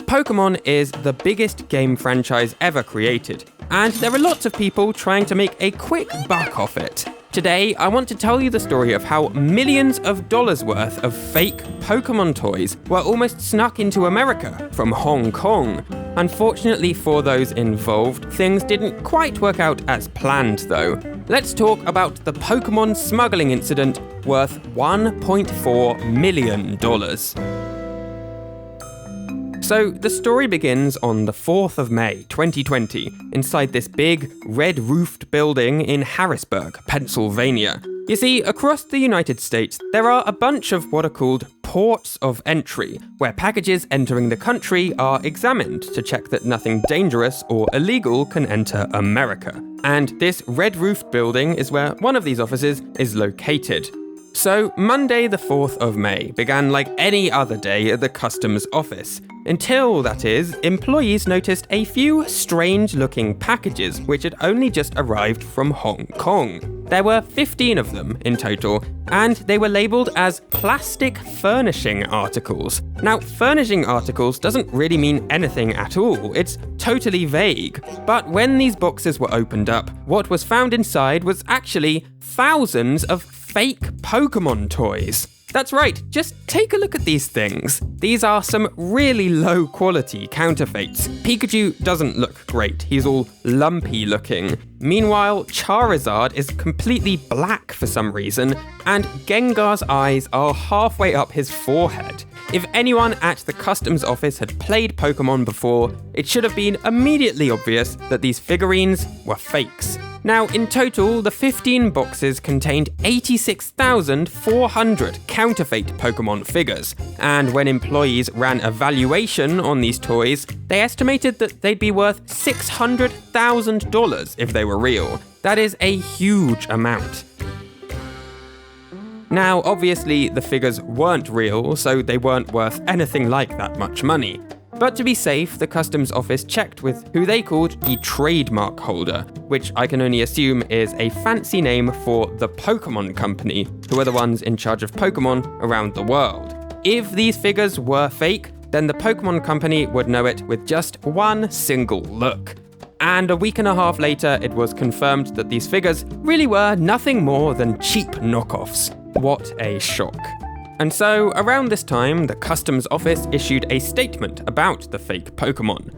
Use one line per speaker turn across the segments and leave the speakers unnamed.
Pokémon is the biggest game franchise ever created, and there are lots of people trying to make a quick buck off it. Today, I want to tell you the story of how millions of dollars worth of fake Pokémon toys were almost snuck into America from Hong Kong. Unfortunately for those involved, things didn't quite work out as planned though. Let's talk about the Pokémon smuggling incident worth $1.4 million. So, the story begins on the 4th of May, 2020, inside this big, red-roofed building in Harrisburg, Pennsylvania. You see, across the United States, there are a bunch of what are called ports of entry, where packages entering the country are examined to check that nothing dangerous or illegal can enter America. And this red-roofed building is where one of these offices is located. So, Monday the 4th of May began like any other day at the customs office. Until, that is, employees noticed a few strange-looking packages which had only just arrived from Hong Kong. There were 15 of them in total, and they were labelled as plastic furnishing articles. Now, furnishing articles doesn't really mean anything at all, it's totally vague. But when these boxes were opened up, what was found inside was actually thousands of fake Pokémon toys. That's right, just take a look at these things. These are some really low quality counterfeits. Pikachu doesn't look great, he's all lumpy looking. Meanwhile, Charizard is completely black for some reason, and Gengar's eyes are halfway up his forehead. If anyone at the customs office had played Pokémon before, it should have been immediately obvious that these figurines were fakes. Now, in total, the 15 boxes contained 86,400 counterfeit Pokémon figures, and when employees ran a valuation on these toys, they estimated that they'd be worth $600,000 if they were real. That is a huge amount. Now, obviously, the figures weren't real, so they weren't worth anything like that much money. But to be safe, the customs office checked with who they called the trademark holder, which I can only assume is a fancy name for the Pokémon Company, who are the ones in charge of Pokémon around the world. If these figures were fake, then the Pokémon Company would know it with just one single look. And a week and a half later, it was confirmed that these figures really were nothing more than cheap knockoffs. What a shock. And so, around this time, the customs office issued a statement about the fake Pokémon.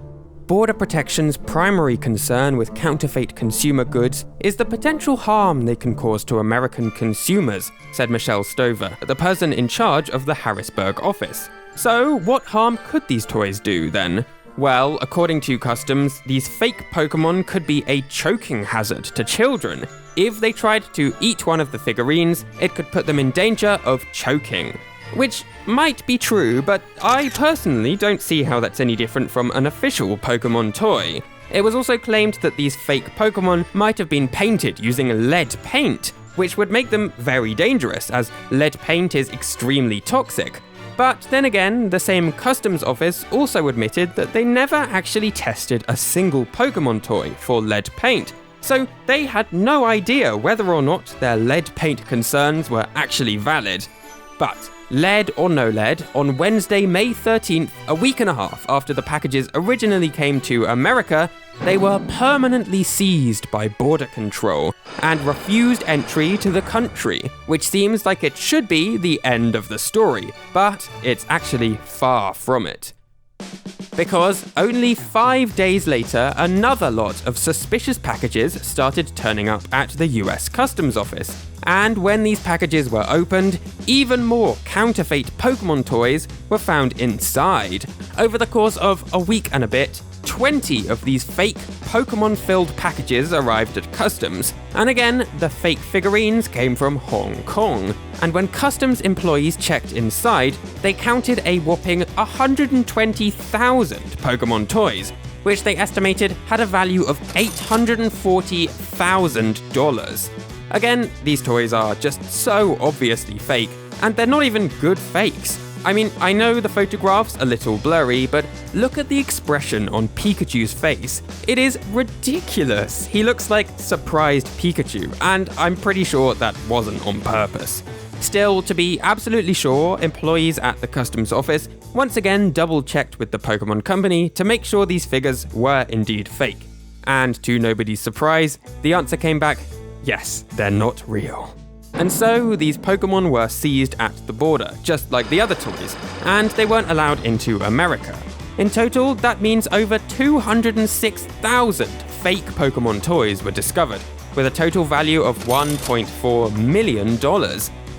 Border Protection's primary concern with counterfeit consumer goods is the potential harm they can cause to American consumers, said Michelle Stover, the person in charge of the Harrisburg office. So, what harm could these toys do then? Well, according to customs, these fake Pokémon could be a choking hazard to children. If they tried to eat one of the figurines, it could put them in danger of choking. Which might be true, but I personally don't see how that's any different from an official Pokémon toy. It was also claimed that these fake Pokémon might have been painted using lead paint, which would make them very dangerous, as lead paint is extremely toxic. But then again, the same customs office also admitted that they never actually tested a single Pokémon toy for lead paint. So they had no idea whether or not their lead paint concerns were actually valid. But lead or no lead, on Wednesday, May 13th, a week and a half after the packages originally came to America, they were permanently seized by border control and refused entry to the country, which seems like it should be the end of the story, but it's actually far from it. Because only 5 days later, another lot of suspicious packages started turning up at the US Customs Office. And when these packages were opened, even more counterfeit Pokémon toys were found inside. Over the course of a week and a bit, 20 of these fake Pokémon-filled packages arrived at customs, and again, the fake figurines came from Hong Kong. And when customs employees checked inside, they counted a whopping 120,000 Pokémon toys, which they estimated had a value of $840,000. Again, these toys are just so obviously fake, and they're not even good fakes. I mean, I know the photograph's a little blurry, but look at the expression on Pikachu's face. It is ridiculous. He looks like surprised Pikachu, and I'm pretty sure that wasn't on purpose. Still, to be absolutely sure, employees at the customs office once again double-checked with the Pokémon company to make sure these figures were indeed fake. And to nobody's surprise, the answer came back, yes, they're not real. And so, these Pokémon were seized at the border, just like the other toys, and they weren't allowed into America. In total, that means over 206,000 fake Pokémon toys were discovered, with a total value of $1.4 million.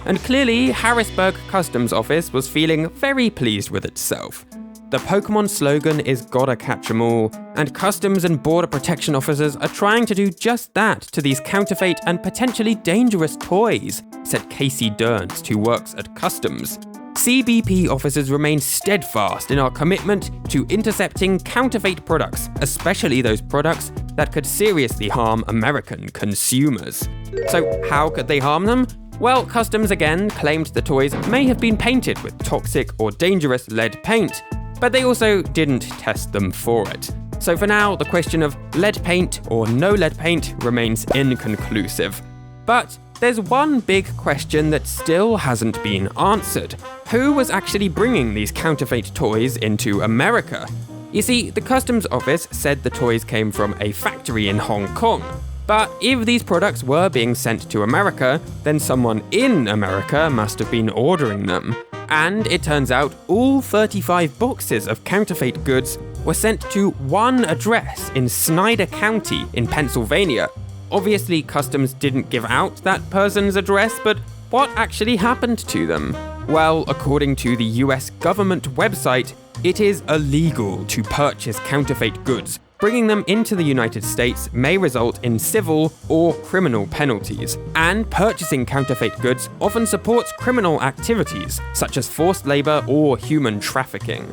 And clearly, Harrisburg Customs Office was feeling very pleased with itself. The Pokémon slogan is "Gotta catch 'em all," and Customs and Border Protection officers are trying to do just that to these counterfeit and potentially dangerous toys, said Casey Durns, who works at Customs. CBP officers remain steadfast in our commitment to intercepting counterfeit products, especially those products that could seriously harm American consumers. So how could they harm them? Well, Customs again claimed the toys may have been painted with toxic or dangerous lead paint, but they also didn't test them for it. So for now, the question of lead paint or no lead paint remains inconclusive. But there's one big question that still hasn't been answered. Who was actually bringing these counterfeit toys into America? You see, the Customs Office said the toys came from a factory in Hong Kong. But if these products were being sent to America, then someone in America must have been ordering them. And it turns out all 35 boxes of counterfeit goods were sent to one address in Snyder County in Pennsylvania. Obviously, Customs didn't give out that person's address, but what actually happened to them? Well, according to the US government website, it is illegal to purchase counterfeit goods. Bringing them into the United States may result in civil or criminal penalties, and purchasing counterfeit goods often supports criminal activities, such as forced labor or human trafficking.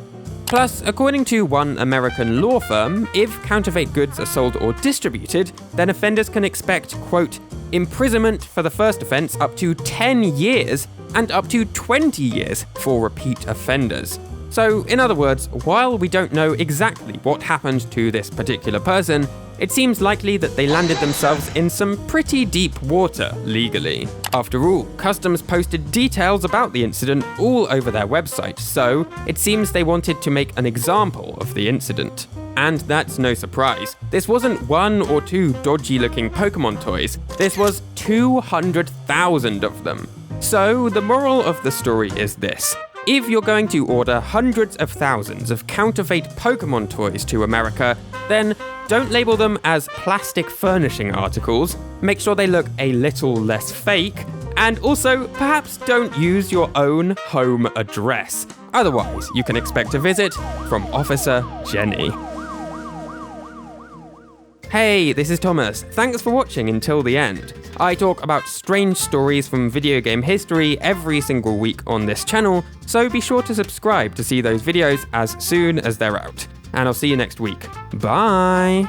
Plus, according to one American law firm, if counterfeit goods are sold or distributed, then offenders can expect, quote, imprisonment for the first offense up to 10 years and up to 20 years for repeat offenders. So, in other words, while we don't know exactly what happened to this particular person, it seems likely that they landed themselves in some pretty deep water legally. After all, Customs posted details about the incident all over their website, so it seems they wanted to make an example of the incident. And that's no surprise. This wasn't one or two dodgy-looking Pokémon toys. This was 200,000 of them. So, the moral of the story is this. If you're going to order hundreds of thousands of counterfeit Pokémon toys to America, then don't label them as plastic furnishing articles, make sure they look a little less fake, and also perhaps don't use your own home address. Otherwise, you can expect a visit from Officer Jenny. Hey, this is Thomas. Thanks for watching until the end. I talk about strange stories from video game history every single week on this channel, so be sure to subscribe to see those videos as soon as they're out. And I'll see you next week. Bye!